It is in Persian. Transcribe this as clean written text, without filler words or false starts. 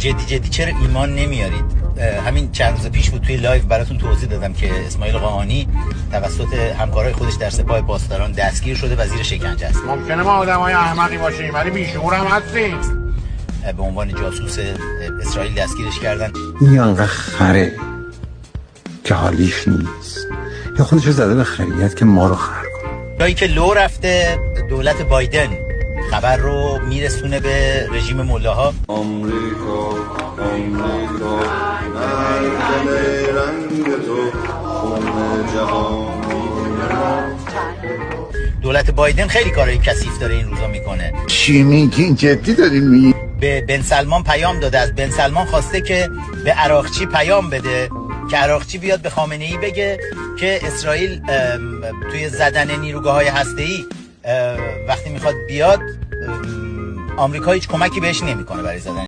جدی چرا ایمان نمیارید؟ همین چند روز پیش بود توی لایو براتون توضیح دادم که اسماعیل قاآنی توسط همکارای خودش در سپاه پاسداران دستگیر شده و زیر شکنجه است. ممکنه ما آدمای احمقی باشیم ولی بیشعور هم هستیم. به عنوان جاسوس اسرائیل دستگیرش کردن. این انقدر خره که حالیش نیست، یا خودشو زده به خریت که ما رو خر کنه. جایی که لو رفته دولت بایدن خبر رو میرسونه به رژیم ملاها. آمریکا رنگ تو خون جهان. دولت بایدن خیلی کارهای کثیف داره این روزا میکنه. چی میگین؟ جدی دارین میگین؟ به بن سلمان پیام داده، از بن سلمان خواسته که به عراقچی پیام بده که عراقچی بیاد به خامنه‌ای بگه که اسرائیل توی زدن نیروگاه‌های هسته‌ای وقتی میخواد بیاد آمریکا هیچ کمکی بهش نمیکنه برای زدن